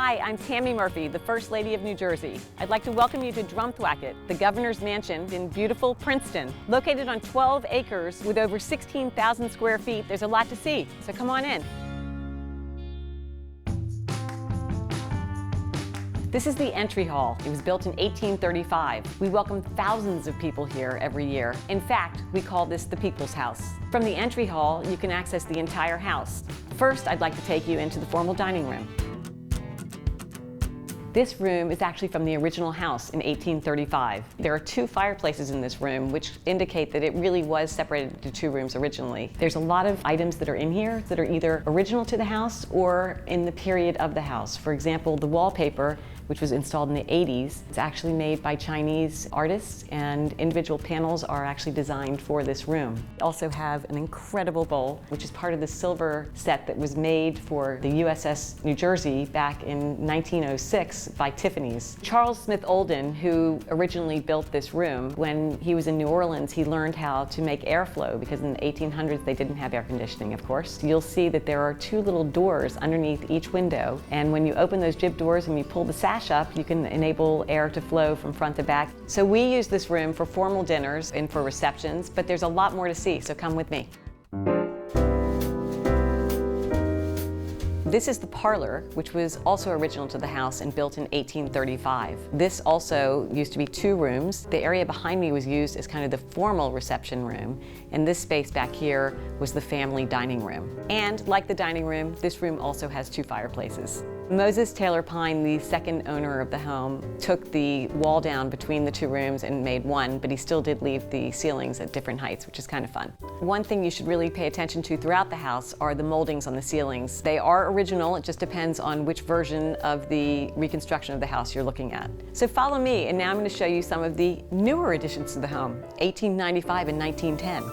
Hi, I'm Tammy Murphy, the First Lady of New Jersey. I'd like to welcome you to Drumthwacket, the governor's mansion in beautiful Princeton. Located on 12 acres with over 16,000 square feet, there's a lot to see, so come on in. This is the entry hall. It was built in 1835. We welcome thousands of people here every year. In fact, we call this the People's House. From the entry hall, you can access the entire house. First, I'd like to take you into the formal dining room. This room is actually from the original house in 1835. There are two fireplaces in this room, which indicate that it really was separated into two rooms originally. There's a lot of items that are in here that are either original to the house or in the period of the house. For example, the wallpaper, which was installed in the 80s. It's actually made by Chinese artists, and individual panels are actually designed for this room. We also have an incredible bowl, which is part of the silver set that was made for the USS New Jersey back in 1906 by Tiffany's. Charles Smith Olden, who originally built this room, when he was in New Orleans, he learned how to make airflow, because in the 1800s they didn't have air conditioning, of course. You'll see that there are two little doors underneath each window, and when you open those jib doors and you pull the sash up, you can enable air to flow from front to back. So we use this room for formal dinners and for receptions, but there's a lot more to see, so come with me. This is the parlor, which was also original to the house and built in 1835. This also used to be two rooms. The area behind me was used as kind of the formal reception room, and this space back here was the family dining room. And like the dining room, this room also has two fireplaces. Moses Taylor Pine, the second owner of the home, took the wall down between the two rooms and made one, but he still did leave the ceilings at different heights, which is kind of fun. One thing you should really pay attention to throughout the house are the moldings on the ceilings. They are original, it just depends on which version of the reconstruction of the house you're looking at. So follow me, and now I'm going to show you some of the newer additions to the home, 1895 and 1910.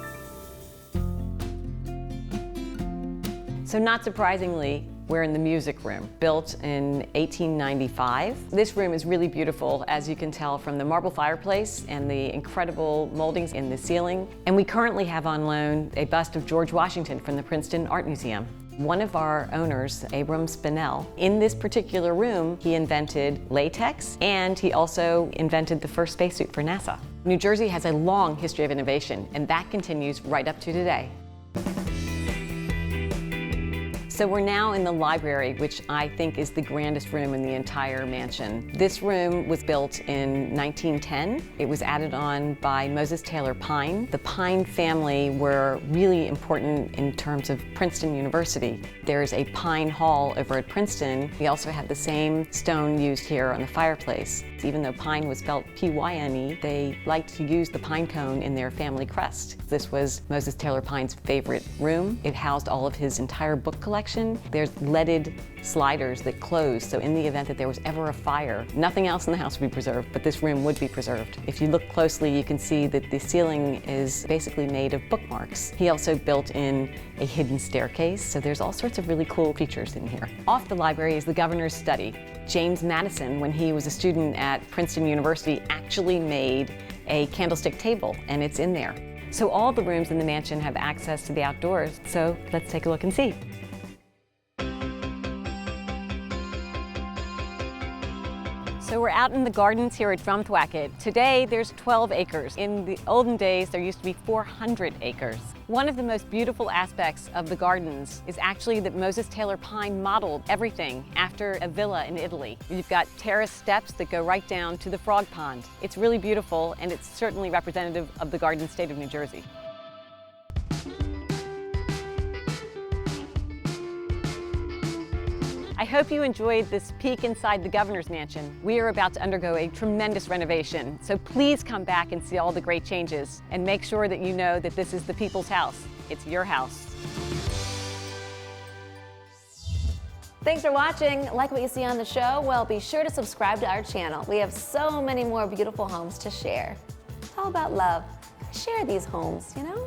So not surprisingly, we're in the music room, built in 1895. This room is really beautiful, as you can tell from the marble fireplace and the incredible moldings in the ceiling. And we currently have on loan a bust of George Washington from the Princeton Art Museum. One of our owners, Abram Spinell, in this particular room, he invented latex, and he also invented the first spacesuit for NASA. New Jersey has a long history of innovation, and that continues right up to today. So we're now in the library, which I think is the grandest room in the entire mansion. This room was built in 1910. It was added on by Moses Taylor Pine. The Pine family were really important in terms of Princeton University. There's a Pine Hall over at Princeton. We also have the same stone used here on the fireplace. Even though Pine was spelled P-Y-N-E, they liked to use the pine cone in their family crest. This was Moses Taylor Pine's favorite room. It housed all of his entire book collection. There's leaded sliders that close, so in the event that there was ever a fire, nothing else in the house would be preserved, but this room would be preserved. If you look closely, you can see that the ceiling is basically made of bookmarks. He also built in a hidden staircase, so there's all sorts of really cool features in here. Off the library is the governor's study. James Madison, when he was a student at Princeton University, actually made a candlestick table, and it's in there. So all the rooms in the mansion have access to the outdoors, so let's take a look and see. So we're out in the gardens here at Drumthwacket. Today there's 12 acres. In the olden days there used to be 400 acres. One of the most beautiful aspects of the gardens is actually that Moses Taylor Pine modeled everything after a villa in Italy. You've got terrace steps that go right down to the frog pond. It's really beautiful, and it's certainly representative of the Garden State of New Jersey. I hope you enjoyed this peek inside the governor's mansion. We are about to undergo a tremendous renovation, so please come back and see all the great changes, and make sure that you know that this is the people's house. It's your house. Thanks for watching. Like what you see on the show? Well, be sure to subscribe to our channel. We have so many more beautiful homes to share. How about love? Share these homes, you know?